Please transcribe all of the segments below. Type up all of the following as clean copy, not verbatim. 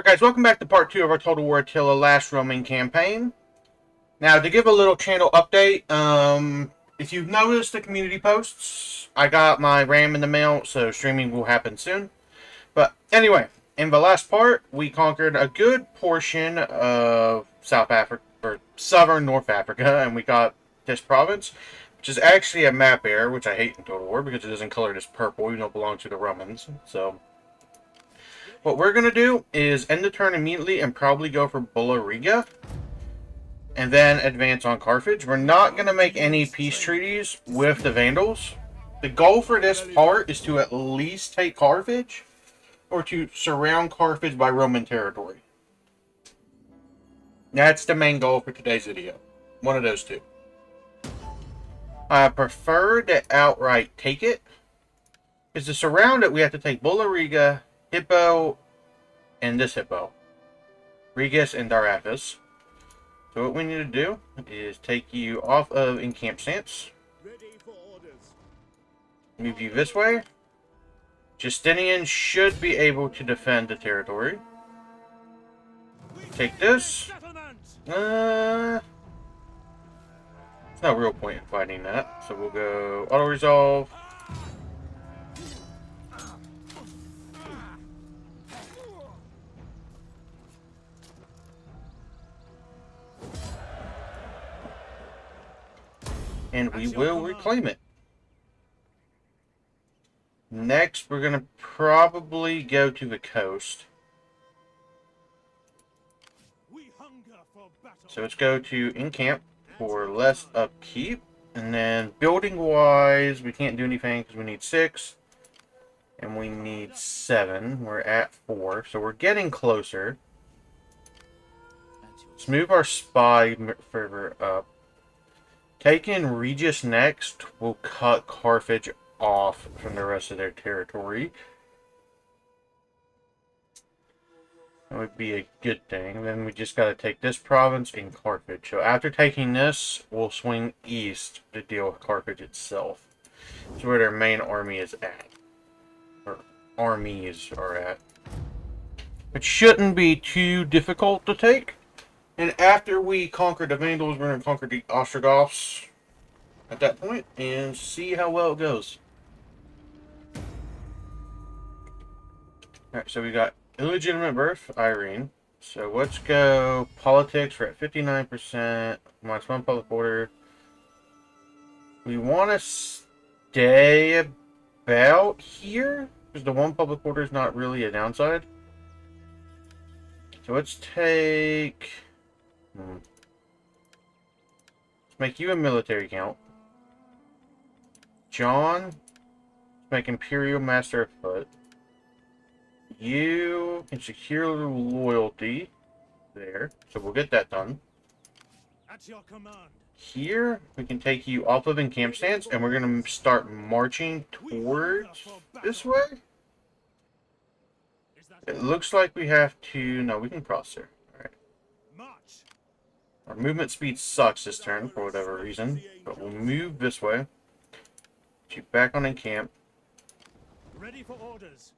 Guys, welcome back to part 2 of our Total War Attila last Roman campaign. Now, to give a little channel update, if you've noticed the community posts, I got my RAM in the mail, so streaming will happen soon. But anyway, in the last part, we conquered a good portion of South Africa, or southern North Africa, and we got this province, which is actually a map error, which I hate in Total War because it isn't colored as purple, even though it belongs to the Romans. So what we're going to do is end the turn immediately and probably go for Bullariga and then advance on Carthage. We're not going to make any peace treaties with the Vandals. The goal for this part is to at least take Carthage or to surround Carthage by Roman territory. That's the main goal for today's video. One of those two. I prefer to outright take it. Because to surround it, we have to take Bullariga, Hippo, and this Hippo. Regis and Darathus. So what we need to do is take you off of encamp stance. Move you this way. Justinian should be able to defend the territory. Take this. There's no real point in fighting that. So we'll go auto-resolve. And we will reclaim it. Next, we're going to probably go to the coast. So let's go to encamp for less upkeep. And then building-wise, we can't do anything because we need 6. And we need 7. We're at 4. So we're getting closer. Let's move our spy further up. Taking Regis next will cut Carthage off from the rest of their territory. That would be a good thing. Then we just got to take this province in Carthage. So after taking this, we'll swing east to deal with Carthage itself. That's where their main army is at. Or armies are at. It shouldn't be too difficult to take. And after we conquer the Vandals, we're going to conquer the Ostrogoths at that point and see how well it goes. Alright, so we got illegitimate birth, Irene. So let's go politics. We're at 59%. Minus 1 public order. We want to stay about here because the 1 public order is not really a downside. So let's take... Let's make you a military count. John, let's make Imperial Master of Foot. You can secure loyalty there, so we'll get that done. At your command. Here, we can take you off of encamp stance, and we're going to start marching towards this way. It looks like we have to... No, we can cross there. Alright. Our movement speed sucks this turn for whatever reason, but we'll move this way. Get you back on encamp. Ready for orders.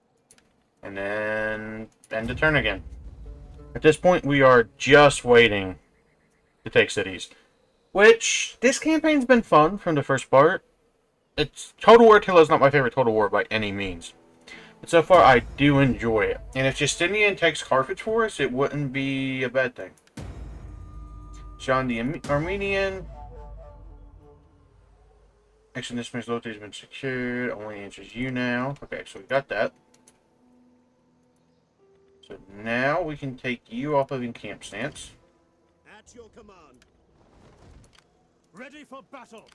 And then end the turn again. At this point, we are just waiting to take cities. Which, this campaign's been fun from the first part. It's Total War Attila is not my favorite Total War by any means. But so far, I do enjoy it. And if Justinian takes Carthage for us, it wouldn't be a bad thing. John the Armenian. Action dismiss loyalty has been secured. Only answers you now. Okay, so we got that. So now we can take you off of encamp stance. At your command. Ready for battle.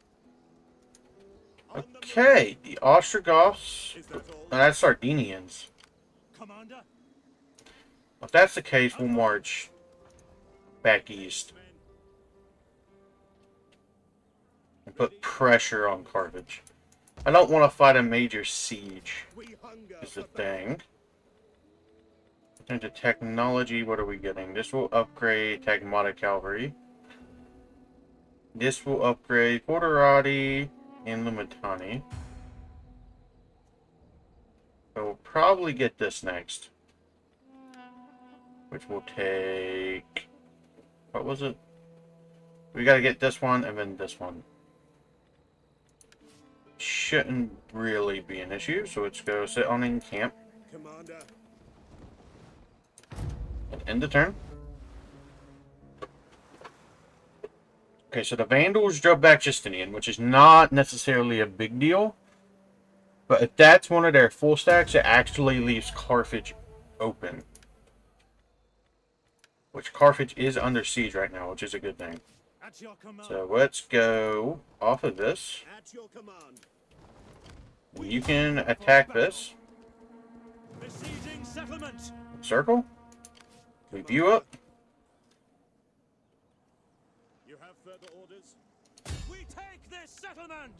Okay, the Ostrogoths. That's Sardinians. Commander. If that's the case, we'll march back east. And put pressure on Carthage. I don't want to fight a major siege, is the thing. Into technology, what are we getting? This will upgrade Tagmata Cavalry. This will upgrade Forterati and Lumitani. So we'll probably get this next. which will take... What was it? We gotta get this one and then this one. Shouldn't really be an issue, so let's go sit on in camp. Commander. And end the turn. Okay, so the Vandals drove back Justinian, which is not necessarily a big deal. But if that's one of their full stacks, it actually leaves Carthage open. Which Carthage is under siege right now, which is a good thing. At your command. So let's go off of this. At your command. You can attack this. Besieging settlement. Circle. Leave you up. You have further orders? We take this settlement.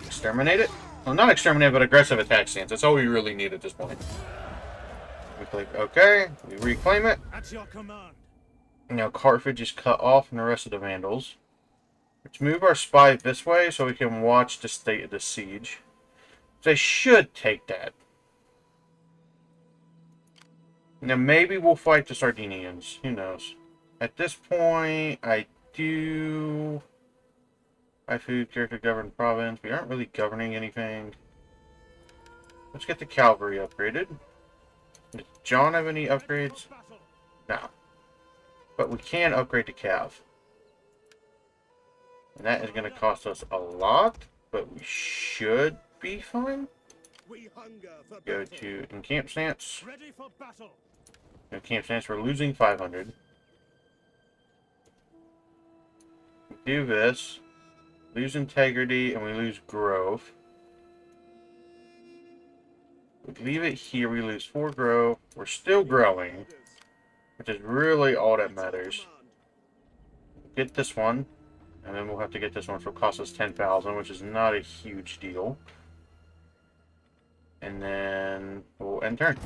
Exterminate it. Well, not exterminate, but aggressive attack stance. That's all we really need at this point. We click OK. We reclaim it. At your command. Now Carthage is cut off from the rest of the Vandals. Let's move our spy this way so we can watch the state of the siege. They should take that. Now maybe we'll fight the Sardinians. Who knows? At this point, I do... High food, character governed province. We aren't really governing anything. Let's get the cavalry upgraded. Does John have any upgrades? No. But we can upgrade the cav. And that is going to cost us a lot, but we should be fine. We hunger for Go battle. to encamp stance. Ready for battle. Encamp stance, we're losing 500. We do this. Lose integrity, and we lose growth. We leave it here, we lose 4 growth. We're still growing, which is really all that matters. Get this one, and then we'll have to get this one for cost us 10,000, which is not a huge deal. And then we'll end turn.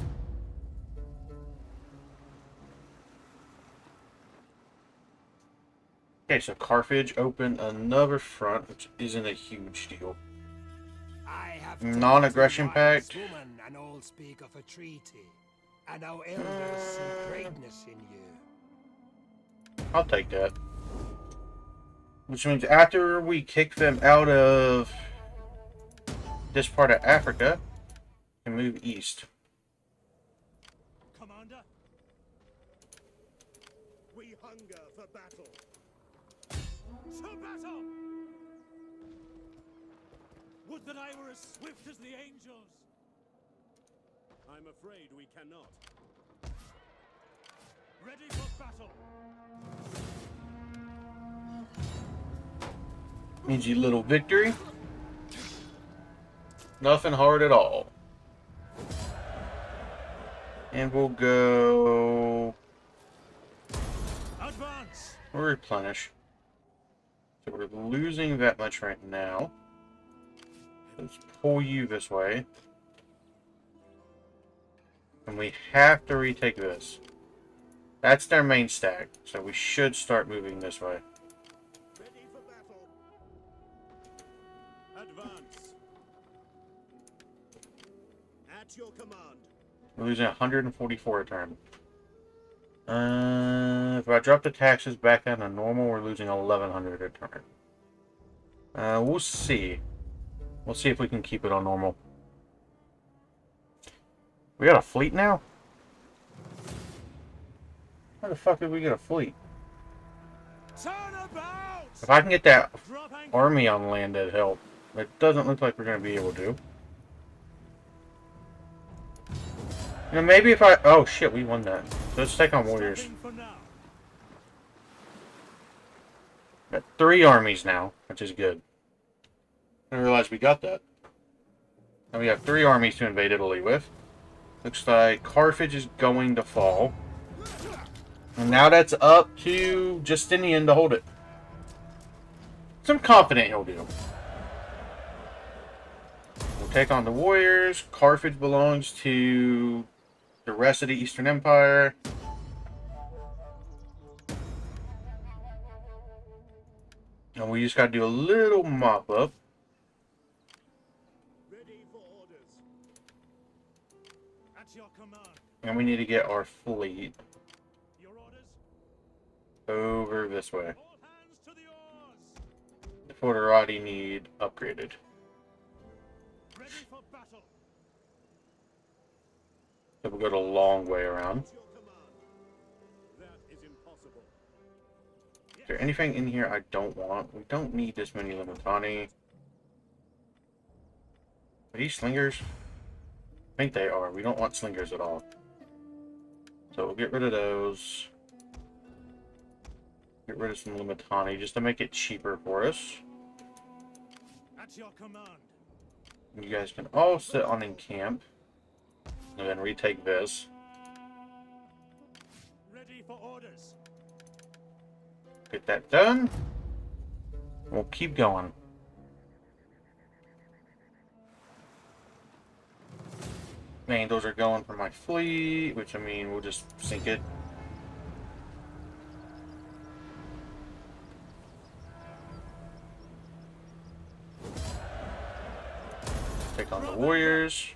Okay, so Carthage opened another front, which isn't a huge deal. Non-aggression pact. And all speak of a treaty, and our elders see greatness in you. I'll take that. Which means after we kick them out of this part of Africa, we can move east. Commander. We hunger for battle. To battle! Would that I were as swift as the angels! I'm afraid we cannot. Ready for battle! Easy little victory. Nothing hard at all. And we'll go... Advance! We'll replenish. So we're losing that much right now. Let's pull you this way. And we have to retake this. That's their main stack, so we should start moving this way. Ready for battle! Advance! At your command! We're losing 144 a turn. If I drop the taxes back down to normal, we're losing 1,100 a turn. We'll see. We'll see if we can keep it on normal. We got a fleet now? How the fuck did we get a fleet? Turn about! If I can get that Drop anchor! army on land, that'd help. It doesn't look like we're going to be able to. You know, maybe if I... Oh, shit, we won that. So let's take on warriors. Stopping for now. Got 3 armies now, which is good. I didn't realize we got that. And we have 3 armies to invade Italy with. Looks like Carthage is going to fall. And now that's up to Justinian to hold it. So I'm confident he'll do. We'll take on the warriors. Carthage belongs to the rest of the Eastern Empire. And we just got to do a little mop up. Ready for orders. At your command. And we need to get our fleet Your orders? over this way. All hands to the oars! The Forterati need upgraded. Ready for battle! So we'll go the long way around. Your command. That is impossible. Is there anything in here I don't want? We don't need this many Limitani. Are these slingers? I think they are. We don't want slingers at all. So we'll get rid of those. Get rid of some Limitani just to make it cheaper for us. At your command. You guys can all sit on in camp. And then retake this. Ready for orders. Get that done. We'll keep going. Vandals are going for my fleet, which I mean, we'll just sink it. Take on the warriors.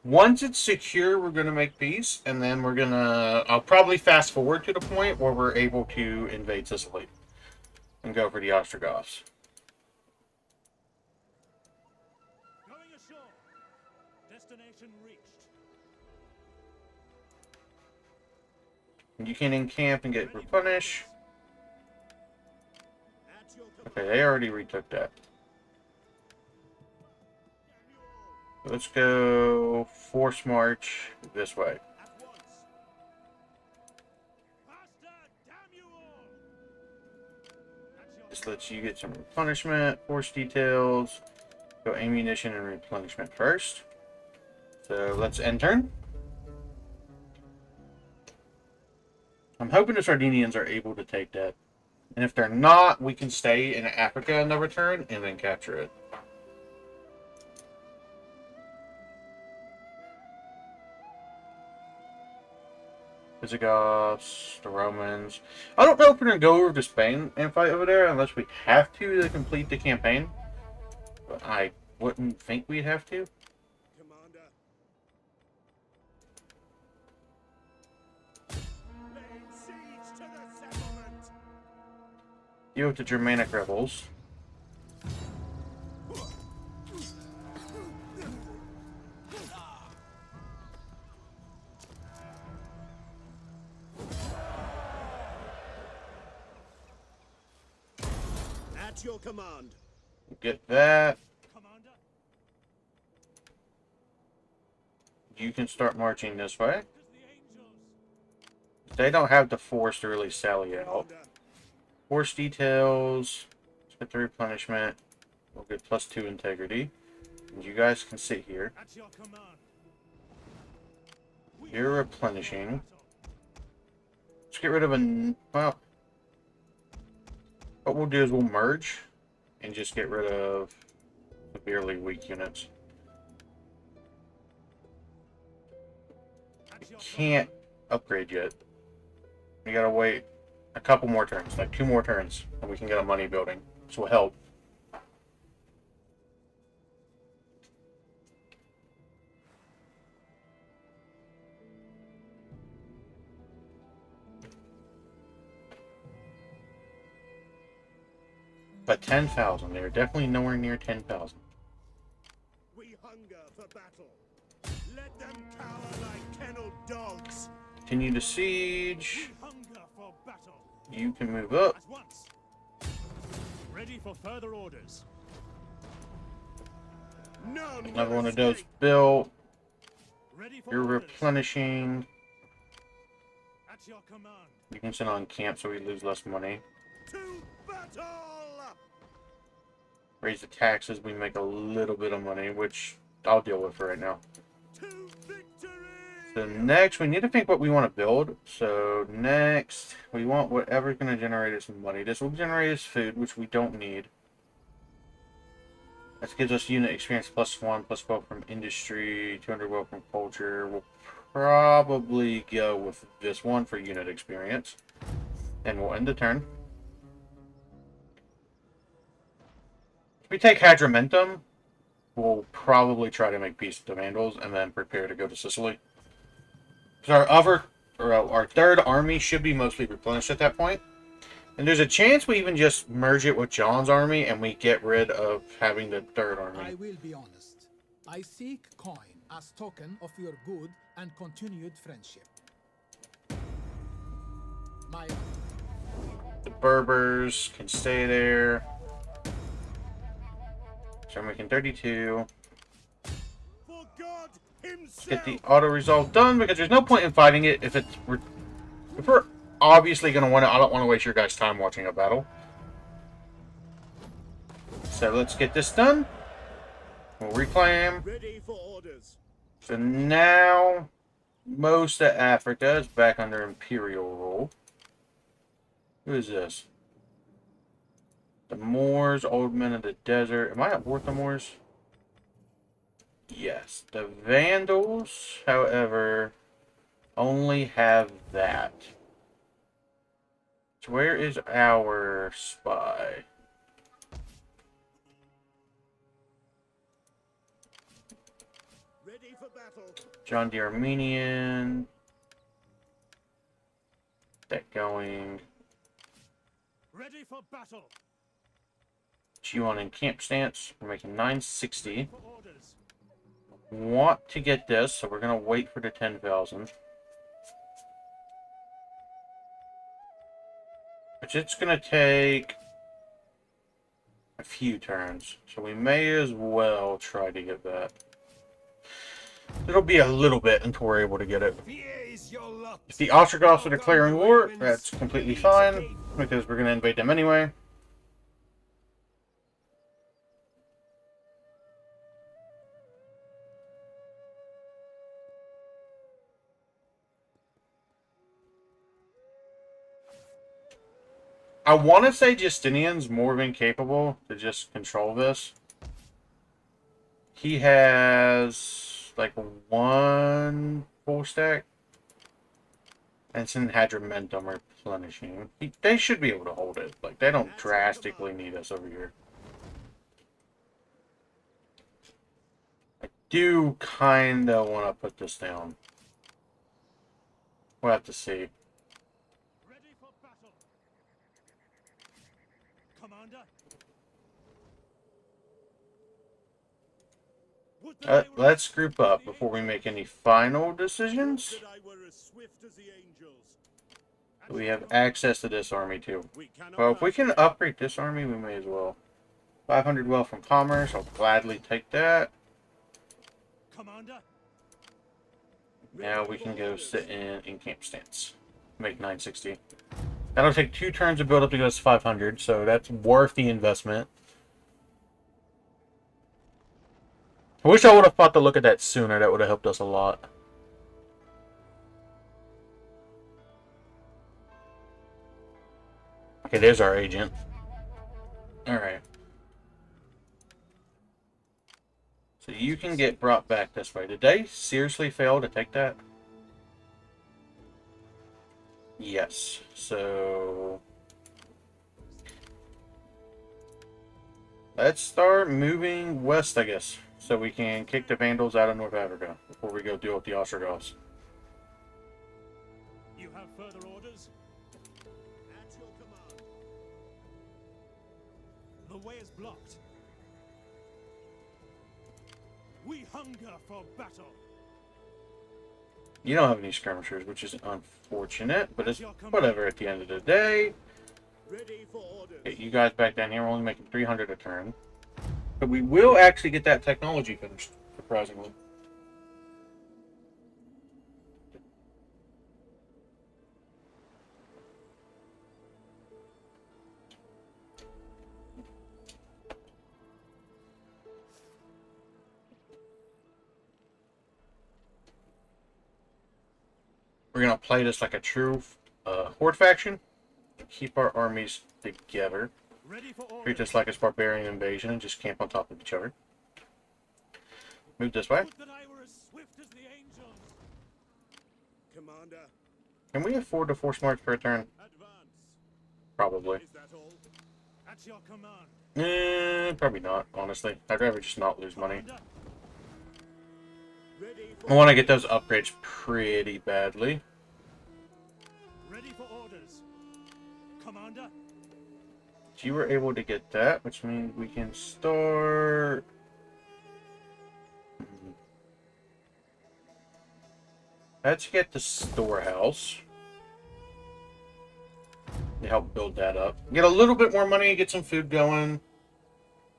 Once it's secure, we're going to make peace, and then we're going to... I'll probably fast forward to the point where we're able to invade Sicily and go for the Ostrogoths. Going ashore. Destination reached. You can encamp and get replenished. At your command. Okay, they already retook that. Let's go force march this way. At once. Faster, damn you all! At your This lets you get some replenishment, force details, go ammunition and replenishment first. So let's end turn. I'm hoping the Sardinians are able to take that. And if they're not, we can stay in Africa in the return and then capture it. Visigoths, the Romans. I don't know if we're going to go over to Spain and fight over there unless we have to complete the campaign. But I wouldn't think we'd have to. commander. Laying siege to the settlement. Deal with the Germanic rebels. At your command. Get that. Commander. You can start marching this way. As the angels. They don't have the force to really sally out. Commander. Force details. Let's get the replenishment. We'll get +2 integrity. And you guys can sit here. At your command. We You're replenishing. Let's get rid of a... Well... What we'll do is we'll merge and just get rid of severely weak units. At your Can't upgrade yet. We gotta wait a couple more turns, like 2 more turns, and we can get a money building. This will help. But 10,000, they're definitely nowhere near 10,000. We hunger for battle. Let them cower like kenneled dogs. Continue to siege. We hunger for battle. You can move up. At once. Ready for further orders. None Another will one of those escape. built. Ready for You're orders. replenishing. At your command. You can sit on camp so we lose less money. To battle. Raise the taxes, we make a little bit of money, which I'll deal with for right now. To victory. So next, we need to think what we want to build. So next, we want whatever's going to generate us some money. This will generate us food, which we don't need. This gives us unit experience +1, +12 from industry, 200 wealth from culture. We'll probably go with this one for unit experience. And we'll end the turn. If we take Hadrimentum, we'll probably try to make peace with the Vandals and then prepare to go to Sicily. Because our third army should be mostly replenished at that point. And there's a chance we even just merge it with John's army and we get rid of having the third I army. will be honest. I seek coin as token of your good and continued friendship. My The Berbers can stay there. So I'm making 32. For God Let's get himself. the auto resolve done because there's no point in fighting it if we're obviously going to win it. I don't want to waste your guys' time watching a battle. So let's get this done. We'll reclaim. Ready for orders. So now most of Africa is back under imperial rule. Who is this? The Moors, old men of the desert. Am I at war with the Moors? Yes. The Vandals, however, only have that. So where is our spy? Ready for battle. John the Armenian. That going. Ready for battle. G1 in camp stance. We're making 960. For orders. Want to get this, so we're going to wait for the 10,000. Which it's going to take a few turns. So we may as well try to get that. It'll be a little bit until we're able to get it. Fear is your lot. If the Ostrogoths are declaring war, that's completely fine, because we're going to invade them anyway. I want to say Justinian's more than capable to just control this. He has like one full stack. And it's in Hadromentum replenishing. They should be able to hold it. Like, they don't drastically need us over here. I do kind of want to put this down. We'll have to see. Ready for battle. Commander. Would that I were Let's group up before we make any final decisions. that I were as swift as the angels. We have access to this army too. We cannot Well, if we match can upgrade this army, we may as well. 500 wealth from commerce. I'll gladly take that. Commander. Now we can go sit in camp stance. Make 960. That'll take 2 turns to build up to go to 500, so that's worth the investment. I wish I would have thought to look at that sooner. That would have helped us a lot. Okay, there's our agent. Alright. So you can get brought back this way. Did they seriously fail to take that? Yes. So let's start moving west, I guess, so we can kick the Vandals out of North Africa before we go deal with the Ostrogoths. You have further orders? At your command. The way is blocked. We hunger for battle. You don't have any skirmishers, which is unfortunate, but it's whatever at the end of the day. Ready for orders. Get you guys back down here. We're only making 300 a turn. But we will actually get that technology finished, surprisingly. We're going to play this like a true horde faction. Keep our armies together. Ready for orders. Treat this like a barbarian invasion and just camp on top of each other. Move this way. Would that I were as swift as the angels. Commander, Can we afford to force march per turn? advance. Probably. Is that all? At your command. Probably not, honestly. I'd rather just not lose money. Commander. Ready I for, want to get those upgrades pretty badly. ready for orders. Commander. So you were able to get that, which means we can start... Let's get the storehouse. To help build that up. Get a little bit more money, get some food going.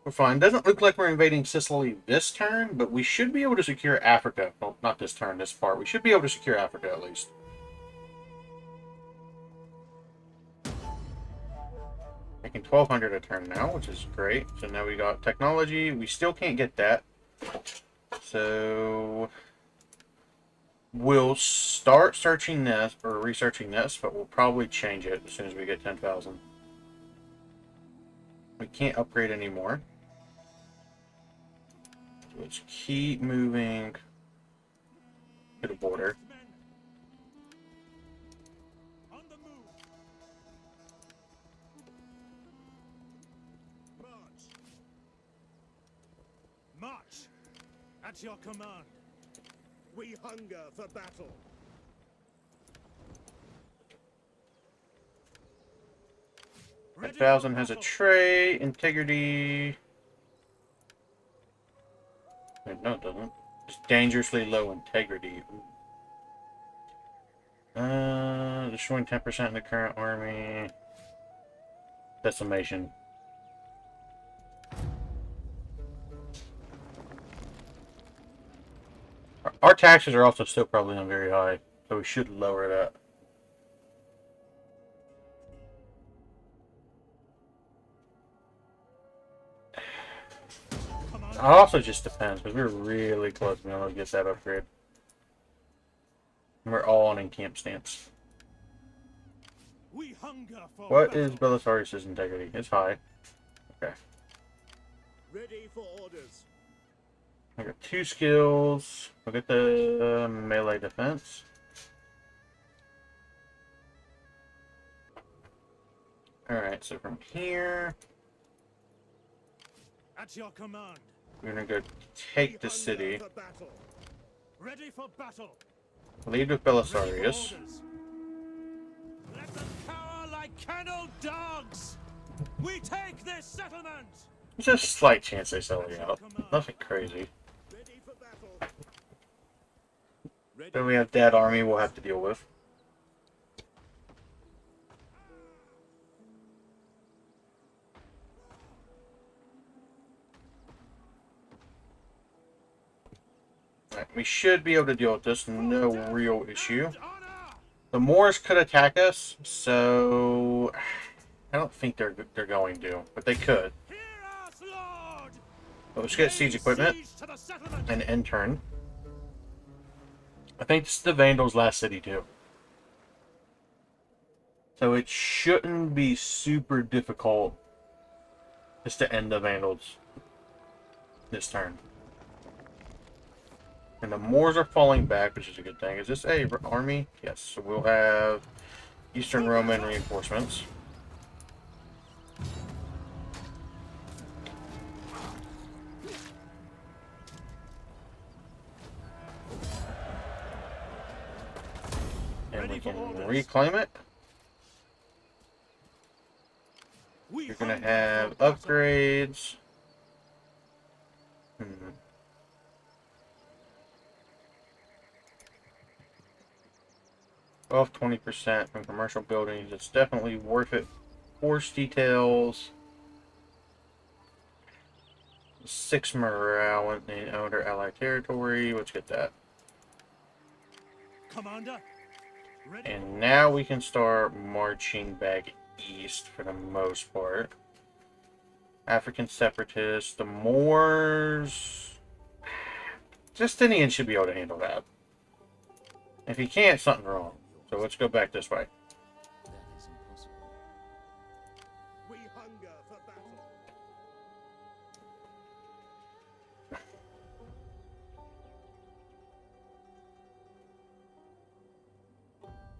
We're fine. Doesn't look like we're invading Sicily this turn, but we should be able to secure Africa. Well, not this turn, this part. We should be able to secure Africa at least. Making 1,200 a turn now, which is great. So now we got technology. We still can't get that. So we'll start searching this, or researching this, but we'll probably change it as soon as we get 10,000. We can't upgrade anymore. So let's keep moving to the border. Men. On the move. March. March. At your command. We hunger for battle. 10,000 has a trait, integrity. Wait, no, it doesn't. It's dangerously low integrity. Destroying 10% in the current army. Decimation. Our taxes are also still probably not very high, so we should lower that. It also just depends, because we're really close to being able to get that upgrade. We're all on in camp stance. We hunger for What battle. is Belisarius' integrity? It's high. Okay. Ready for orders. I got 2 skills. We'll get the melee defense. Alright, so from here, At your command. we're gonna go take the city. For battle. Ready for battle. Lead with Ready for Belisarius. orders. Let them cower like kennel dogs. We take this settlement. There's a slight chance they sell me out. Nothing crazy. Ready for battle. Ready. Then we have dead army we'll have to deal with. Alright, we should be able to deal with this, no real issue. Honor. The Moors could attack us, so I don't think they're going to, but they could. Hear us, Lord. But let's get siege equipment Siege to the settlement. and intern. I think this is the Vandals' last city too. So it shouldn't be super difficult just to end the Vandals this turn. And the Moors are falling back, which is a good thing. Is this a army? Yes. So we'll have Eastern Roman reinforcements. And we can reclaim it. We You're gonna hunger have for battle. upgrades. 20% from commercial buildings. It's definitely worth it. Force details. 6 morale under allied territory. Let's get that. Commander. Ready. And now we can start marching back east for the most part. African separatists, the Moors. Justinian should be able to handle that. If he can't, something's wrong. So let's go back this way. That is impossible. We hunger for battle.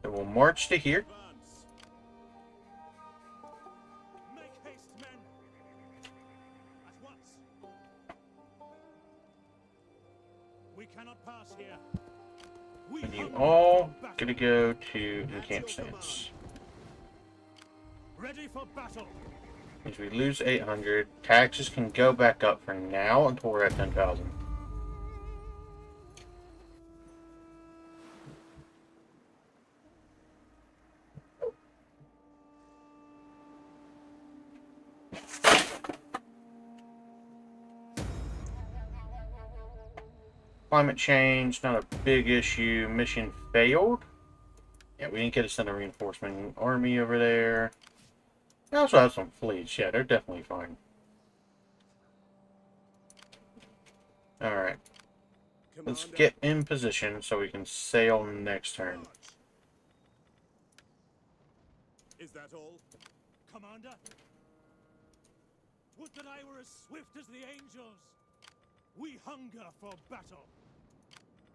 So we'll march to here. Advance. Make haste, men. gonna go to encamp stance. Ready for battle. Means we lose 800. Taxes can go back up for now until we're at 10,000. Climate change, not a big issue. Mission failed. Yeah, we didn't get to send a reinforcement army over there. We also have some fleets. Yeah, they're definitely fine. Alright. Let's Commander, get in position so we can sail next turn. march. Is that all? Commander? Would that I were as swift as the angels. We hunger for battle.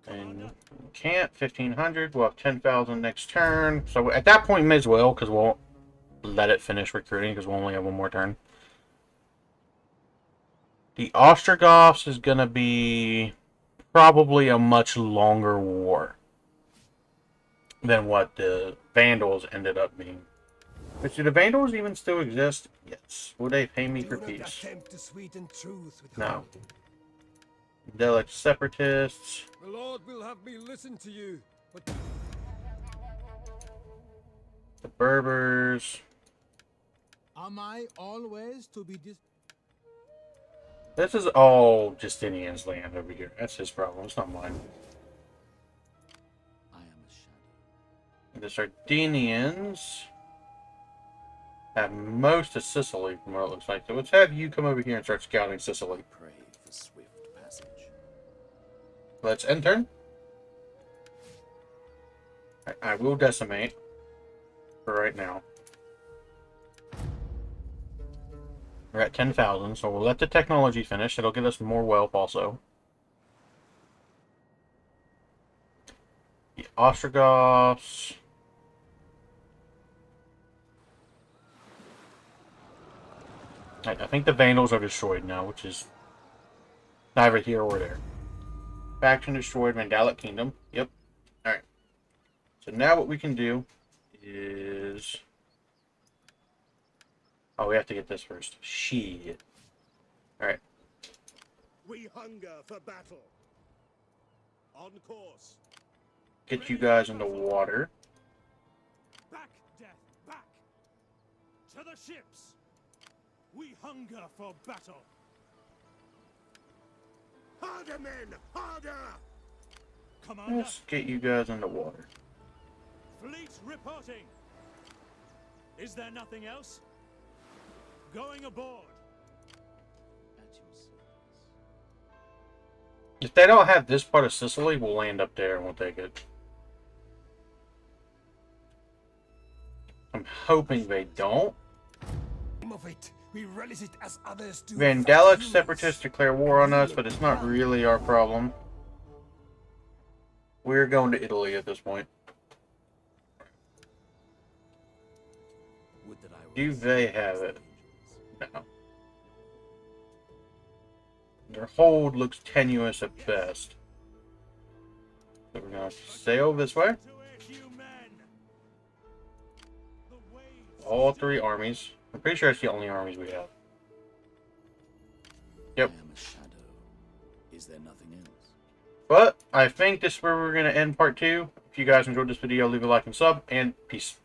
And camp 1,500. We'll have 10,000 next turn. So at that point, may as well, because we'll let it finish recruiting, because we'll only have one more turn. The Ostrogoths is going to be probably a much longer war than what the Vandals ended up being. But do the Vandals even still exist? Yes. Will they pay me for Do not peace? attempt to sweeten truth with No. harm. Delic separatists. The Lord will have me listen to you, but The Berbers. Am I always to be This is all Justinian's land over here. That's his problem. It's not mine. I am a shadow. The Sardinians have most of Sicily, from what it looks like. So let's have you come over here and start scouting Sicily. Pray for swift passage. Let's end turn. I will decimate for right now. We're at 10,000, so we'll let the technology finish. It'll get us more wealth also. The Ostrogoths. I think the Vandals are destroyed now, which is neither here or there. Faction destroyed, Vandalic Kingdom. Yep. Alright. So now what we can do is... Oh, we have to get this first. Shit. Alright. We hunger for battle. On course. Get you guys in the water. Back, death, back. To the ships. We hunger for battle. Harder, men, harder. Commander, Let's get you guys in the water. fleet reporting. Is there nothing else? Going aboard. At your service. If they don't have this part of Sicily, we'll land up there and we'll take it. I'm hoping they don't. of it. We relish it as others do. Vandalic separatists declare war on us, but it's not really our problem. We're going to Italy at this point. Would that I were Do as they swift have as the it? angels. No. Their hold looks tenuous at best. So we're going to sail this way. To it, you men. The waves All three armies. I'm pretty sure it's the only armies we have. Yep. I am a shadow. Is there nothing else? But I think this is where we're going to end part 2. If you guys enjoyed this video, leave a like and sub, and peace.